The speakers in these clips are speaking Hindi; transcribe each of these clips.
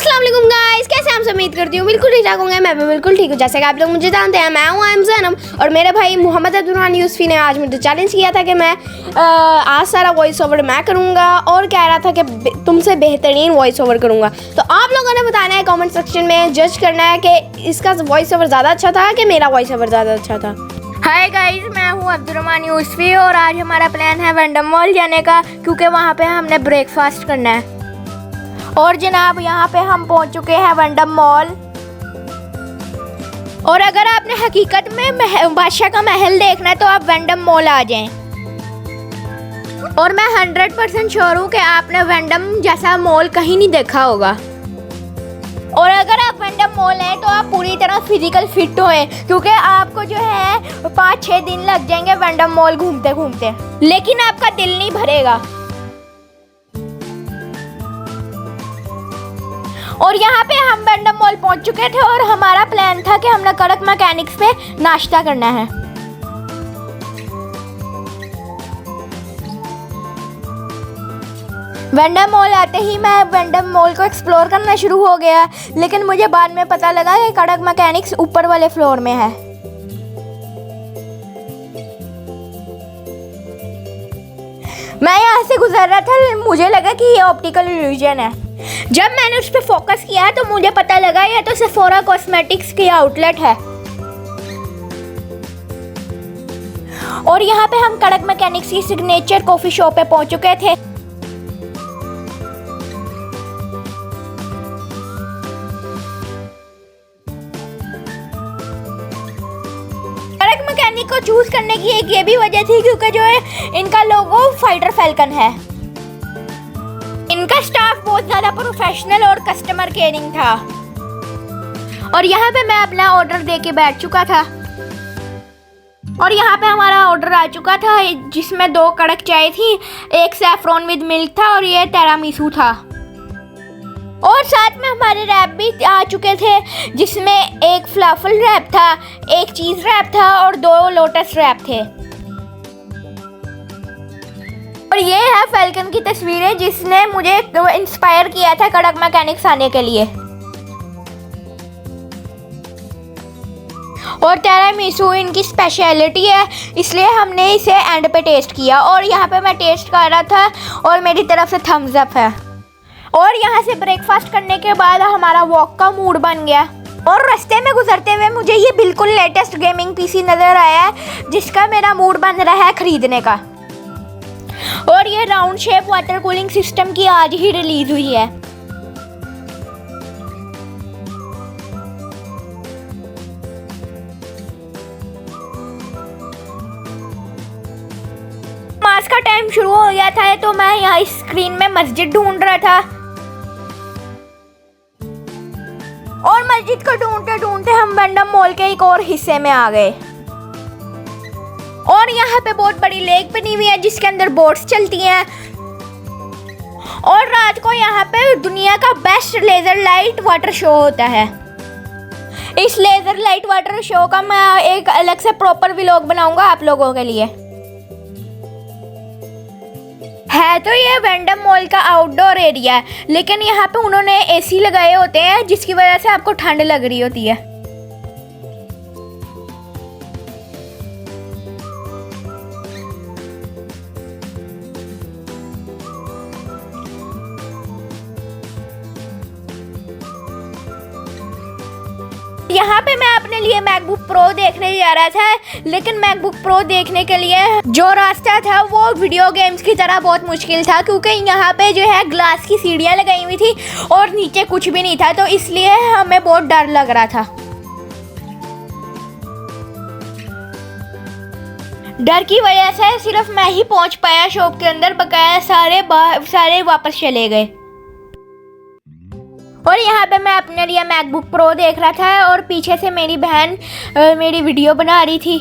अस्सलाम वालेकुम गाइस, कैसे आप सब? उम्मीद करती हूँ बिल्कुल ठीक ठाक होंगे। मैं भी बिल्कुल ठीक हूँ। जैसे कि आप लोग मुझे जानते हैं, मैं हूँ आई एम ज़ैनब और मेरे भाई मोहम्मद अब्दुर्रहमान यूसुफ़ी ने आज मुझे चैलेंज किया था कि मैं आज सारा वॉइस ओवर मैं करूँगा और कह रहा था कि तुमसे बेहतरीन वॉइस ओवर करूँगा। तो आप लोगों ने बताना है कॉमेंट सेक्शन में, जज करना है कि इसका वॉइस ओवर ज़्यादा अच्छा था कि मेरा वॉइस ओवर ज़्यादा अच्छा था। हाय गाइस, मैं हूँ अब्दुर्रहमान यूसुफ़ी और आज हमारा प्लान है वंडर मॉल जाने का, क्योंकि वहाँ पे हमने ब्रेकफास्ट करना है। और जनाब यहाँ पे हम पहुँच चुके हैं वंडर मॉल। और अगर आपने हकीकत में बादशाह का महल देखना है तो आप वंडर मॉल आ जाएं। और मैं 100% श्योर हूँ कि आपने वंडम जैसा मॉल कहीं नहीं देखा होगा। और अगर आप वंडर मॉल हैं तो आप पूरी तरह फिजिकल फिट होए, क्योंकि आपको जो है 5-6 दिन लग जाएंगे वंडर मॉल घूमते घूमते, लेकिन आपका दिल नहीं भरेगा। और यहाँ पे हम वंडर मॉल पहुँच चुके थे और हमारा प्लान था कि हमने कड़क मैकेनिक्स पे नाश्ता करना है। वंडर मॉल आते ही मैं वंडर मॉल को एक्सप्लोर करना शुरू हो गया, लेकिन मुझे बाद में पता लगा कि कड़क मैकेनिक्स ऊपर वाले फ्लोर में है। मैं यहाँ से गुजर रहा था, मुझे लगा कि ये ऑप्टिकल इल्यूजन है। जब मैंने उस पर फोकस किया तो मुझे पता लगा ये तो सेफोरा कॉस्मेटिक्स की आउटलेट है। और यहाँ पे हम कड़क मैकेनिक्स की सिग्नेचर कॉफी शॉप पे पहुंच चुके थे। कड़क मैकेनिक को चूज करने की एक ये भी वजह थी क्योंकि जो है इनका लोगो फाइटर फैल्कन है। इनका स्टाफ बहुत ज़्यादा प्रोफेशनल और कस्टमर केयरिंग था। और यहाँ पे मैं अपना ऑर्डर दे के बैठ चुका था। और यहाँ पे हमारा ऑर्डर आ चुका था, जिसमें 2 कड़क चाय थी, एक सैफरॉन विद मिल्क था और ये टिरामिसू था। और साथ में हमारे रैप भी आ चुके थे, जिसमें एक फ्लफल रैप था, एक चीज़ रैप था और 2 लोटस रैप थे। और ये है फैल्कन की तस्वीरें जिसने मुझे इंस्पायर किया था कड़क मैकेनिक्स आने के लिए। और टिरामिसू इनकी स्पेशलिटी है, इसलिए हमने इसे एंड पे टेस्ट किया। और यहाँ पे मैं टेस्ट कर रहा था और मेरी तरफ से थम्स अप है। और यहाँ से ब्रेकफास्ट करने के बाद हमारा वॉक का मूड बन गया। और रास्ते में गुजरते हुए मुझे ये बिल्कुल लेटेस्ट गेमिंग पीसी नज़र आया है, जिसका मेरा मूड बन रहा है ख़रीदने का। और ये round shape water cooling system की आज ही रिलीज हुई है। नमाज का टाइम शुरू हो गया था तो मैं यहाँ स्क्रीन में मस्जिद ढूंढ रहा था। और मस्जिद को ढूंढते ढूंढते हम वंडर मॉल के एक और हिस्से में आ गए। और यहाँ पे बहुत बड़ी लेक बनी हुई है जिसके अंदर बोट्स चलती हैं। और रात को यहाँ पे दुनिया का best laser light water show होता है। इस लेज़र लाइट वाटर शो का मैं एक अलग से प्रॉपर व्लॉग बनाऊंगा आप लोगों के लिए। है तो ये वंडर मॉल का आउटडोर एरिया है, लेकिन यहाँ पे उन्होंने एसी लगाए होते हैं जिसकी वजह से आपको ठंड लग रही होती है। यहाँ पे मैं अपने लिए मैकबुक प्रो देखने जा रहा था, लेकिन मैकबुक प्रो देखने के लिए जो रास्ता था वो वीडियो गेम्स की तरह बहुत मुश्किल था, क्योंकि यहाँ पे जो है ग्लास की सीढ़ियाँ लगाई हुई थी और नीचे कुछ भी नहीं था, तो इसलिए हमें बहुत डर लग रहा था। डर की वजह से सिर्फ मैं ही पहुँच पाया शॉप के अंदर, बकाया सारे वापस चले गए। और यहाँ पे मैं अपने लिए मैकबुक प्रो देख रहा था और पीछे से मेरी बहन मेरी वीडियो बना रही थी।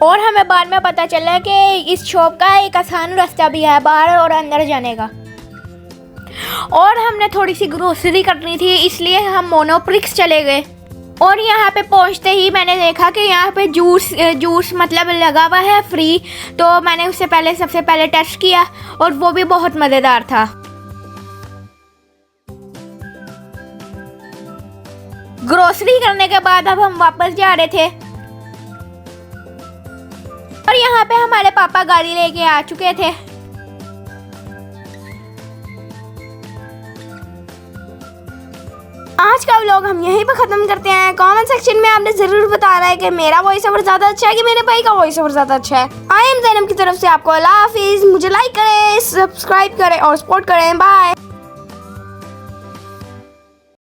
और हमें बाद में पता चला कि इस शॉप का एक आसान रास्ता भी है बाहर और अंदर जाने का। और हमने थोड़ी सी ग्रोसरी करनी थी, इसलिए हम मोनोप्रिक्स चले गए। और यहाँ पे पहुँचते ही मैंने देखा कि यहाँ पे जूस मतलब लगा हुआ है फ्री, तो मैंने उससे सबसे पहले टेस्ट किया और वो भी बहुत मज़ेदार था। ग्रोसरी करने के बाद अब हम वापस जा रहे थे और यहाँ पे हमारे पापा गाड़ी लेके आ चुके थे। आज का व्लॉग हम यहीं पर ख़त्म करते हैं। कमेंट सेक्शन में आपने ज़रूर बताना है कि मेरा वॉइस ओवर ज़्यादा अच्छा है कि मेरे भाई का वॉइस ओवर ज़्यादा अच्छा है। आई एम ज़ैनब की तरफ से आपको अल्लाह हाफिज़। मुझे लाइक करें, सब्सक्राइब करें और सपोर्ट करें। बाय।